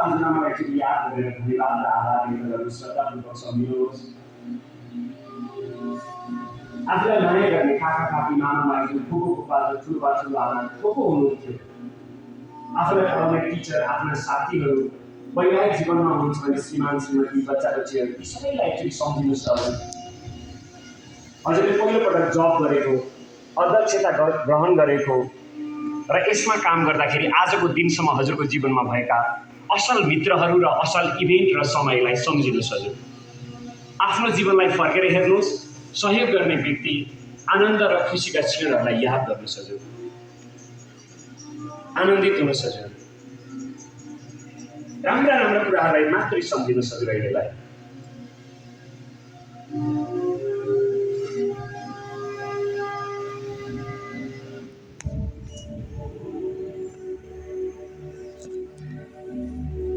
हजुरआमालाई एकचोटि याद गरेर धन्यवाद र आभार व्यक्त गर्नुहोस्, श्रद्धापूर्वक सम्झिनुहोस्। आफूलाई माया गर्ने काका काकी मामा माइजू फुपू फुपा ठुलो बा ठुलो आमा को हुनुहुन्थ्यो? आफूलाई पढाउने टिचर, आफ्ना साथीहरू, वैवाहिक जीवनमा हुनुहुन्छ भने श्रीमान श्रीमती बच्चा बच्चीहरू, ती सबैलाई एकचोटि सम्झिनुहोस्। हजुरले पहिलोपटक जब गरेको, अध्यक्षता ग्रहण गरेको र यसमा काम गर्दाखेरि आजको दिनसम्म हजुरको जीवनमा भएका असल मित्रहरू र असल इभेन्ट र समयलाई सम्झिनुहोस्। हजुर आफ्नो जीवनलाई फर्केर हेर्नुहोस्, सहयोग गर्ने व्यक्ति, आनन्द र खुसीका क्षणहरूलाई याद गर्नुहोस्। हजुर आनन्दित हुनुहोस्। हजुर राम्रा राम्रा कुराहरूलाई मात्रै सम्झिनुहोस्। हजुर अहिलेलाई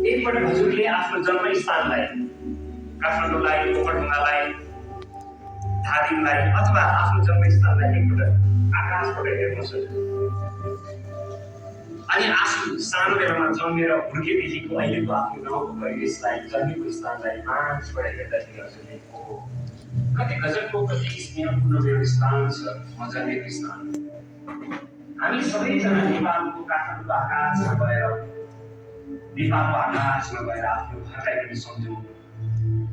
एकपटक हजुरले आफ्नो जन्मस्थानलाई, काठमाडौँलाई, ओखलढुङ्गालाई, धादिङलाई अथवा आफ्नो जन्मस्थानलाई एकपटक आकाशबाट हेर्नुहोस्। अनि आफू सानो बेलामा जन्मेर हुर्केदेखिको अहिलेको आफ्नो गाउँको परिवेशलाई, जन्मेको स्थानलाई मान्छेबाट हेर्दाखेरि हजुरले कति गजबको, कति स्नेहपूर्ण मेरो स्थान छ, म जन्मेको स्थान। हामी सबैजना नेपालको काठमाडौँको आकाशमा गएर आफ्नो घरलाई पनि सम्झौँ।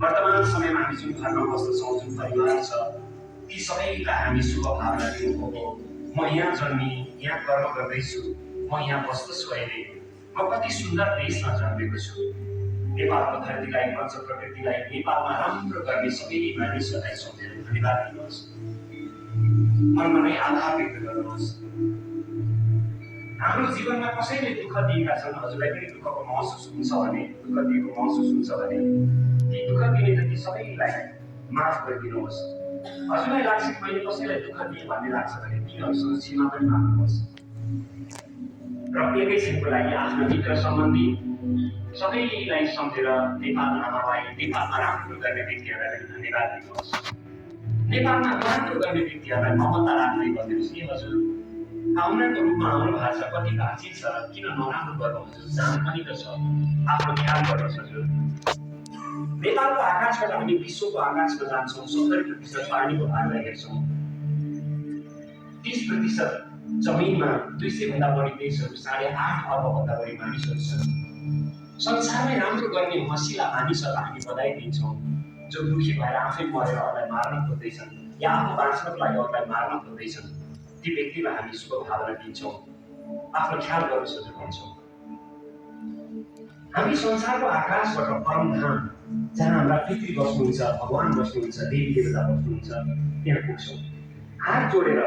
वर्तमान समयमा हामी जुन घरमा बस्दछौँ, जुन परिवार छ, ती सबैलाई हामी शुभ भावना दिनु हो। म यहाँ जन्मी, यहाँ कर्म गर्दैछु, म यहाँ बस्दछु, अहिले म कति सुन्दर देशमा जन्मेको छु। नेपालको धरतीलाई, पञ्च प्रकृतिलाई, नेपालमा राम्रो गर्ने सबै मानिसहरूलाई सम्झेर धन्यवाद दिनुहोस्। मनमा नै आभार व्यक्त गर्नुहोस्। हाम्रो जीवनमा कसैले दुःख दिएका छन्, हजुरलाई पनि दुःखको महसुस हुन्छ भने, दुःख दिएको महसुस हुन्छ भने, ती दुःख दिने जति सबैलाई माफ गरिदिनुहोस्। हजुरलाई लाग्छ कि मैले कसैलाई दुःख दिएँ भन्ने लाग्छ भने तिनीहरूसँग क्षमा पनि माग्नुहोस्। र एकैछिनको लागि आफ्नो मित्र सम्बन्धी सबैलाई सम्झेर नेपाल आमालाई, नेपालमा राम्रो गर्ने व्यक्तिहरूलाई पनि धन्यवाद दिनुहोस्। नेपालमा राम्रो गर्ने व्यक्तिहरूलाई ममता राख्दै भनिदिनुहोस् कि हजुर पाहुनाको रूपमा आउनु भएको छ, कति भाषी छ, किन नराम्रो गर्नु? हजुर जान पनि त छ, आफ्नो ख्याल गर्नुहोस्। हजुर नेपालको आकाशबाट हामी विश्वको आकाशमा जान्छौँ, 70% पानीको भागलाई हेर्छौँ, 30% जमिनमा 200 भन्दा बढी देशहरू, 8.5 अर्बभन्दा बढी मानिसहरू छन्। संसारमै राम्रो गर्ने हँसिला मानिसहरूलाई हामी बधाई दिन्छौँ, जो दुखी भएर आफै मरेर अरूलाई मार्न खोज्दैछन् या आफू बाँच्नको लागि अरूलाई मार्न खोज्दैछन्। ती व्यक्तिलाई हामी शुभ भावना दिन्छौँ, आफ्नो ख्याल गर्नुहोस् हजुर भन्छौँ। हामी संसारको आकाशबाट परमधाम, जहाँ हाम्रा पितृ बस्नुहुन्छ, भगवान बस्नुहुन्छ, देवी देवता बस्नुहुन्छ, त्यहाँ पुग्छौँ। हात जोडेर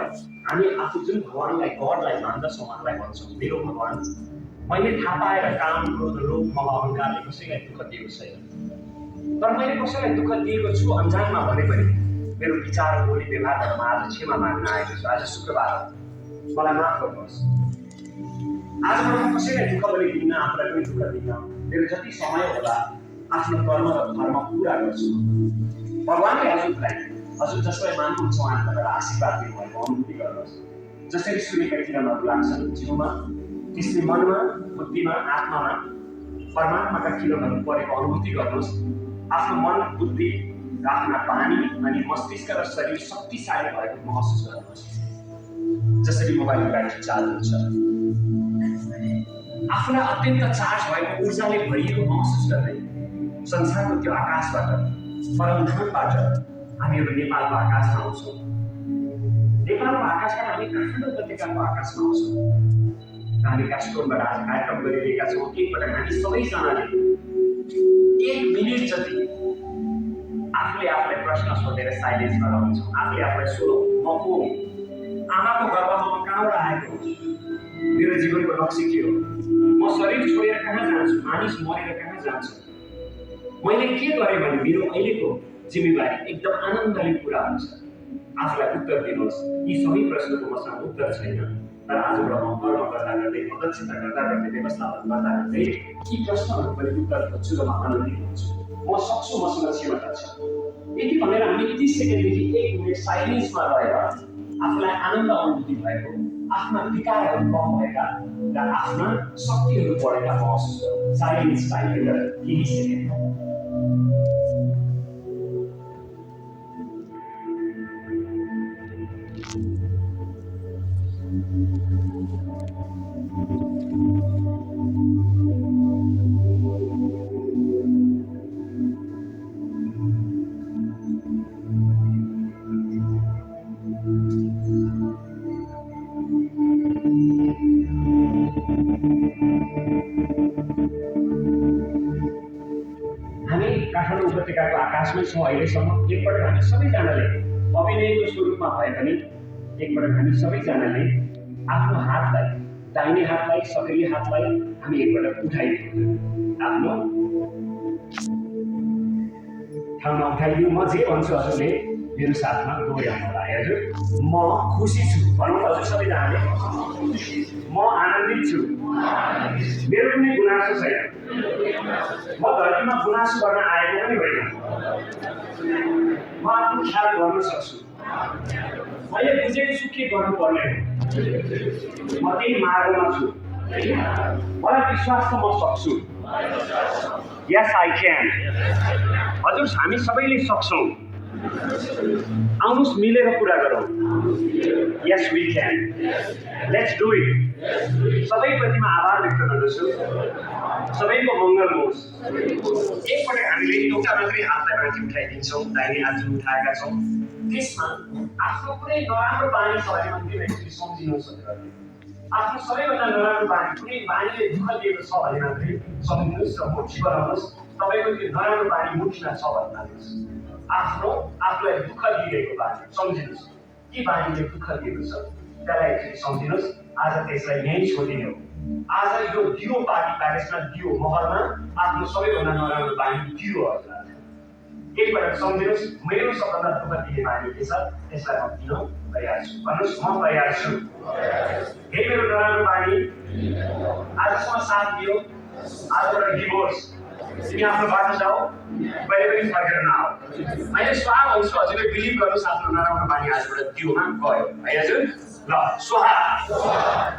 हामी आफू जुन भगवानलाई, गडलाई मान्दछौँ, उहाँलाई भन्छौँ, मेरो भगवान, मैले थाहा पाएर काम, क्रोध, लोभ, मोह, अहङ्कारले कसैलाई दुःख दिएको छैन। तर मैले कसैलाई दुःख दिएको छु अन्जानमा भने पनि मेरो विचार, बोली, व्यवहारबाट म आज क्षमा माग्न आएको छु। आज शुक्रबार, मलाई माफ गर्नुहोस्। आजबाट म कसैलाई दुःख पनि दिन्न, आफूलाई पनि दुःख दिन्न। मेरो जति समय होला आफ्नो कर्म र धर्म पुरा गर्छु। भगवानले हजुरलाई, हजुर जसलाई मान्नुहुन्छ उहाँबाट आशीर्वाद दिनुभएको अनुभूति गर्नुहोस्। जसरी सूर्यका किरणहरू लाग्छन् जिउमा, त्यसले मनमा, बुद्धिमा, आत्मामा परमात्माका किरणहरू परेको अनुभूति गर्नुहोस्। आफ्नो मन, बुद्धि, आफ्ना बानी अनि मस्तिष्क र शरीर शक्तिशाली भएको महसुस गर्नुहोस्। जसरी मोबाइलको ब्याट्री चार्ज हुन्छ, आफूलाई अत्यन्त चार्ज भएको ऊर्जाले भरिएको महसुस गर्दै संसारको त्यो आकाशबाट, परमधामबाट हामीहरू नेपालको आकाशमा आउँछौँ। नेपालको आकाशबाट हामी काठमाडौँ उपत्यकाको आकाशमा आउँछौँ। हामी काठमाडौँबाट आज कार्यक्रम गरिरहेका छौँ। एकपटक हामी सबैजनाले 1 मिनेट जति आफूले आफूलाई प्रश्न सोधेर साइलेन्समा रहन्छौँ। आफूले आफूलाई सोधौँ, म को हो? आमाको गर्भमा म कहाँबाट आएको हो? मेरो जीवनको लक्ष्य के हो? म शरीर छोडेर कहाँ जान्छु? मानिस मरेर कहाँ जान्छु? मैले के गरेँ भने मेरो अहिलेको जिम्मेवारी एकदम आनन्दले पुरा हुन्छ। आफूलाई उत्तर दिनुहोस्। यी सबै प्रश्नको मसँग उत्तर छैन, तर आजबाट म कर्म गर्दा गर्दै, अध्यक्षता गर्दा गर्दै, व्यवस्थापन गर्दा गर्दै यी प्रश्नहरूको पनि उत्तर खोज्छु र म आनन्दित हुन्छु। म सक्छु, मसँग क्षमता छ। यति भनेर हामी 30 सेकेन्डदेखि 1 मिनट साइलेन्समा रहेर आफूलाई आनन्द अनुभूति भएको आफ्ना विकारहरू कम भएका र आफ्ना शक्तिहरू बढेका महसुस गरौँ। साइलेन्स टाइम केही सेकेन्ड। हामी काठमाडौँ उपत्यकाको आकाशमै छौँ अहिलेसम्म। एकपटक हामी सबैजनाले अभिनयको स्वरूपमा भए पनि एकपटक हामी सबैजनाले आफ्नो हातलाई, दाहिने हातलाई, सक्रिय हातलाई हामी एकपटक उठाइदिउँ। आफ्नो ठाउँमा उठाइदिउँ। म जे भन्छु हजुरले मेरो साथमा दोहोऱ्याउनु होला है हजुर। म खुसी छु भनौँ हजुर सबैजनाले। म आनन्दित छु। मेरो कुनै गुनासो छैन। म धरतीमा गुनासो गर्न आएको पनि होइन। म आफ्नो ख्याल गर्न सक्छु। मैले बुझेको छु के गर्नुपर्ने हो। म त्यही मार्गमा छु। मलाई विश्वास छ म सक्छु। Yes I can. हजुर हामी सबैले सक्छौँ। आउनुहोस् मिलेर कुरा गरौँ। Yes we can. Let's do it. सबैप्रतिमा आभार व्यक्त गर्दछु। सबैको मङ्गल होस्। एकपटक हामीले एउटा मात्रै हातलाई माथि उठाइदिन्छौँ। दाहिने हात जुन उठाएका छौँ त्यसमा आफ्नो कुनै नराम्रो बानी छ भने मात्रै एकचोटि सम्झिनुहोस् हजुरहरूले। आफ्नो सबैभन्दा नराम्रो बानी, कुनै बानीले दुःख दिएको छ भने मात्रै सम्झिनुहोस् र मुठी बनाउनुहोस्। तपाईँको त्यो नराम्रो बानी मुठीमा छ भने मान्नुहोस्। आफूलाई दुःख दिइरहेको बानी सम्झिनुहोस्। के बानीले दुःख दिएको छ त्यसलाई एकचोटि सम्झिनुहोस्। आज त्यसलाई यहीँ छोडिने हो। आज यो दियो पार्टी प्यालेसमा, दियो महलमा आफ्नो सबैभन्दा नराम्रो बानी दियो हजुर। एकपटक सम्झिनुहोस्। मेरो सबभन्दा दुःख दिने बानी के छ त्यसलाई म दिन तयार छु। भन्नुहोस् म तयार छु। हे मेरो नराम्रो बानी आजसम्म साथ दियो, आजबाट डिभोर्स। तिमी आफ्नो बाटो जाऊ, कहिले पनि फर्केर नआऊ। मैले स्वाहा भन्छु हजुरले बिलिभ गर्नुहोस्। आफ्नो नराम्रो बानी आजबाट दियोमा गयो है हजुर। ल स्वाहा।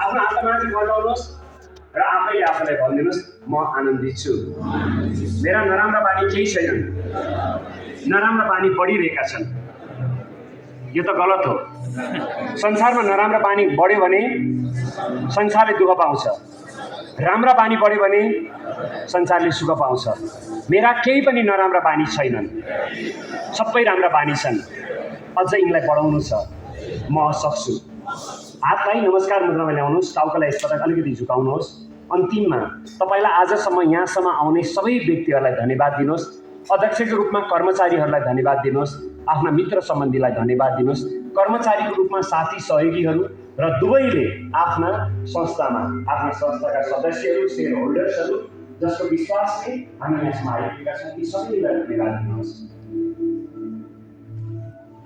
आफ्नो हातलाई माथि बढाउनुहोस् र आफैले आफूलाई भनिदिनुहोस् म आनन्दित छु। मेरा नराम्रा बानी केही छैनन्। नराम्रा बानी बढिरहेका छन्। यो त गलत हो। संसारमा नराम्रा बानी बढ्यो भने संसारले दुःख पाउँछ। राम्रा बानी बढ्यो भने संसारले सुख पाउँछ। मेरा केही पनि नराम्रा बानी छैनन्। सबै राम्रा बानी छन्। अझ यिनलाई बढाउनु छ। म सक्छु। हातलाई नमस्कार मुद्रामा ल्याउनुहोस्। टाउकोलाई यसपटक अलिकति झुकाउनुहोस्। अन्तिममा तपाईँलाई आजसम्म यहाँसम्म आउने सबै व्यक्तिहरूलाई धन्यवाद दिनुहोस्। अध्यक्षको रूपमा कर्मचारीहरूलाई धन्यवाद दिनुहोस्। आफ्ना मित्र सम्बन्धीलाई धन्यवाद दिनुहोस्। कर्मचारीको रूपमा साथी सहयोगीहरू र दुवैले आफ्ना संस्थामा आफ्ना संस्थाका सदस्यहरू, सेयर होल्डर्सहरू जसको विश्वासले हामी यहाँसम्म आइपुगेका छौँ ती सबैलाई धन्यवाद दिनुहोस्।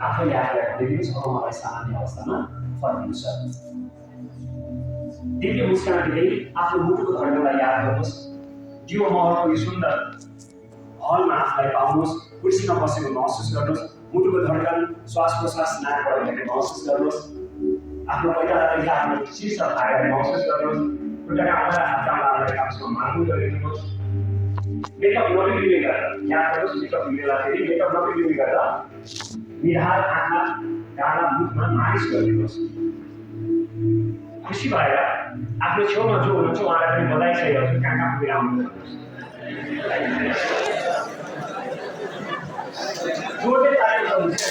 आफैले आफूलाई भनिदिनुहोस् अब मलाई सामान्य अवस्थामा फर्किनु छ। दिव्य मुस्कान दिँदै आफ्नो मुटुको धड्कनलाई याद गर्नुहोस्। दियो महलको यो सुन्दर हलमा आफूलाई पाउनुहोस्। कुर्सीमा बसेको महसुस गर्नुहोस्। मुटुको धड्कन, श्वास प्रश्वास नाकबाट भएको महसुस गर्नुहोस्। आफ्नो पैतालादेखि आफ्नो शीर्ष भागलाई महसुस गर्नुहोस्। खुट्टाका अगाडि हात काँडालाई आफूसँग मार्नु गरिदिनुहोस्। मेकअप नबिग्रिने गरेर याद गर्नुहोस्। मेकअप बिग्रिँदाखेरि मेकअप नबिग्रिने गरेर निधार आँखा, गाडा, मुखमा मालिस गरिदिनुहोस्। खुसी भएर आफ्नो छेउमा जो हुनुहुन्छ उहाँलाई पनि बधाई छ। हजुर कहाँ कहाँ पुगेर आउनुहुन्छ। जोडले ताली बजाउनुहोस्।